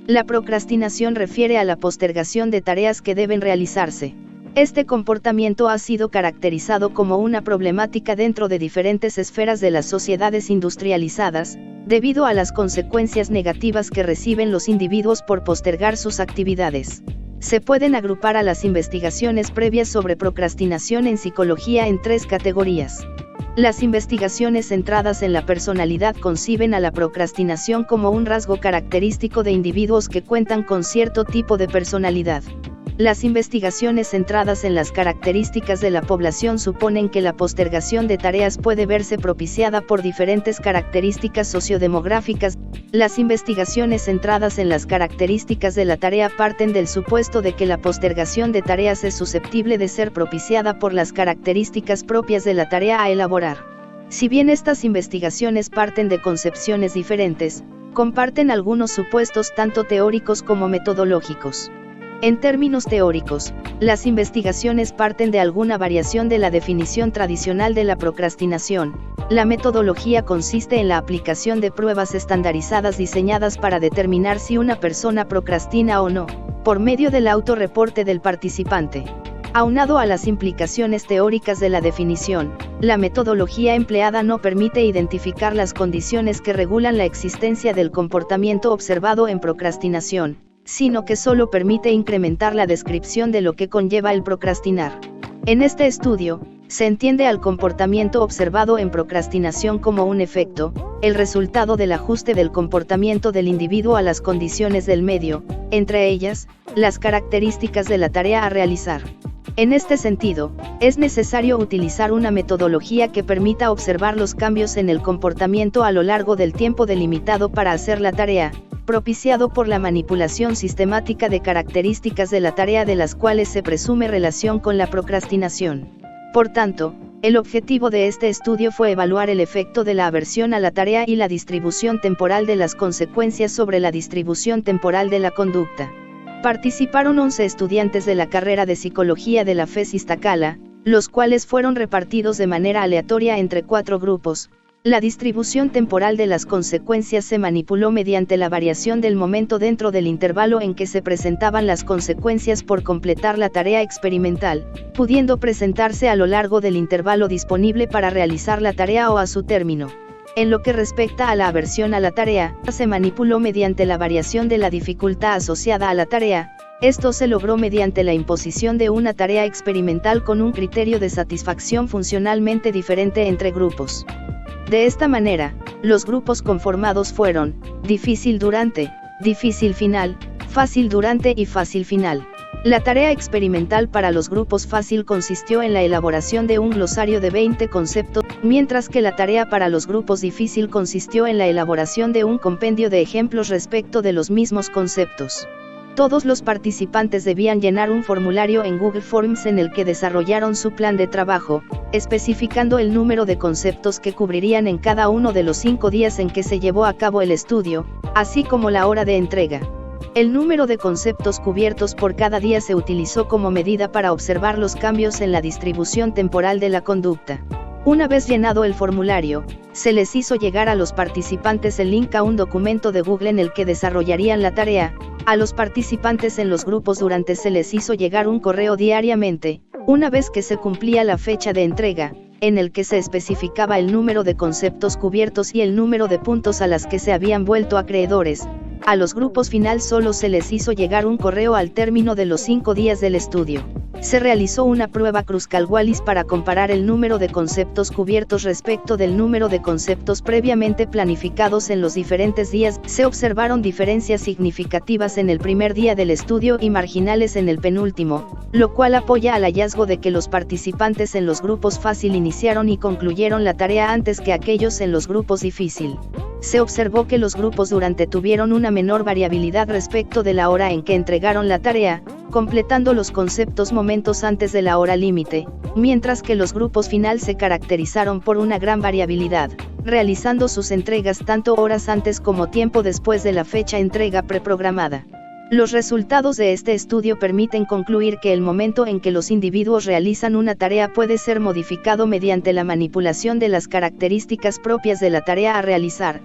La procrastinación refiere a la postergación de tareas que deben realizarse. Este comportamiento ha sido caracterizado como una problemática dentro de diferentes esferas de las sociedades industrializadas, debido a las consecuencias negativas que reciben los individuos por postergar sus actividades. Se pueden agrupar a las investigaciones previas sobre procrastinación en psicología en 3 categorías. Las investigaciones centradas en la personalidad conciben a la procrastinación como un rasgo característico de individuos que cuentan con cierto tipo de personalidad. Las investigaciones centradas en las características de la población suponen que la postergación de tareas puede verse propiciada por diferentes características sociodemográficas. Las investigaciones centradas en las características de la tarea parten del supuesto de que la postergación de tareas es susceptible de ser propiciada por las características propias de la tarea a elaborar. Si bien estas investigaciones parten de concepciones diferentes, comparten algunos supuestos tanto teóricos como metodológicos. En términos teóricos, las investigaciones parten de alguna variación de la definición tradicional de la procrastinación. La metodología consiste en la aplicación de pruebas estandarizadas diseñadas para determinar si una persona procrastina o no, por medio del autorreporte del participante. Aunado a las implicaciones teóricas de la definición, la metodología empleada no permite identificar las condiciones que regulan la existencia del comportamiento observado en procrastinación, sino que solo permite incrementar la descripción de lo que conlleva el procrastinar. En este estudio, se entiende al comportamiento observado en procrastinación como un efecto, el resultado del ajuste del comportamiento del individuo a las condiciones del medio, entre ellas, las características de la tarea a realizar. En este sentido, es necesario utilizar una metodología que permita observar los cambios en el comportamiento a lo largo del tiempo delimitado para hacer la tarea, propiciado por la manipulación sistemática de características de la tarea de las cuales se presume relación con la procrastinación. Por tanto, el objetivo de este estudio fue evaluar el efecto de la aversión a la tarea y la distribución temporal de las consecuencias sobre la distribución temporal de la conducta. Participaron 11 estudiantes de la carrera de psicología de la FES Iztacala, los cuales fueron repartidos de manera aleatoria entre 4 grupos. La distribución temporal de las consecuencias se manipuló mediante la variación del momento dentro del intervalo en que se presentaban las consecuencias por completar la tarea experimental, pudiendo presentarse a lo largo del intervalo disponible para realizar la tarea o a su término. En lo que respecta a la aversión a la tarea, se manipuló mediante la variación de la dificultad asociada a la tarea. Esto se logró mediante la imposición de una tarea experimental con un criterio de satisfacción funcionalmente diferente entre grupos. De esta manera, los grupos conformados fueron difícil durante, difícil final, fácil durante y fácil final. La tarea experimental para los grupos fácil consistió en la elaboración de un glosario de 20 conceptos, mientras que la tarea para los grupos difícil consistió en la elaboración de un compendio de ejemplos respecto de los mismos conceptos. Todos los participantes debían llenar un formulario en Google Forms en el que desarrollaron su plan de trabajo, especificando el número de conceptos que cubrirían en cada uno de los 5 días en que se llevó a cabo el estudio, así como la hora de entrega. El número de conceptos cubiertos por cada día se utilizó como medida para observar los cambios en la distribución temporal de la conducta. Una vez llenado el formulario, se les hizo llegar a los participantes el link a un documento de Google en el que desarrollarían la tarea. A los participantes en los grupos durante se les hizo llegar un correo diariamente, una vez que se cumplía la fecha de entrega, en el que se especificaba el número de conceptos cubiertos y el número de puntos a las que se habían vuelto acreedores. A los grupos final solo se les hizo llegar un correo al término de los 5 días del estudio. Se realizó una prueba Kruskal-Wallis para comparar el número de conceptos cubiertos respecto del número de conceptos previamente planificados en los diferentes días. Se observaron diferencias significativas en el primer día del estudio y marginales en el penúltimo, lo cual apoya al hallazgo de que los participantes en los grupos fácil iniciaron y concluyeron la tarea antes que aquellos en los grupos difícil. Se observó que los grupos durante tuvieron una menor variabilidad respecto de la hora en que entregaron la tarea, completando los conceptos momentos antes de la hora límite, mientras que los grupos final se caracterizaron por una gran variabilidad, realizando sus entregas tanto horas antes como tiempo después de la fecha entrega preprogramada. Los resultados de este estudio permiten concluir que el momento en que los individuos realizan una tarea puede ser modificado mediante la manipulación de las características propias de la tarea a realizar,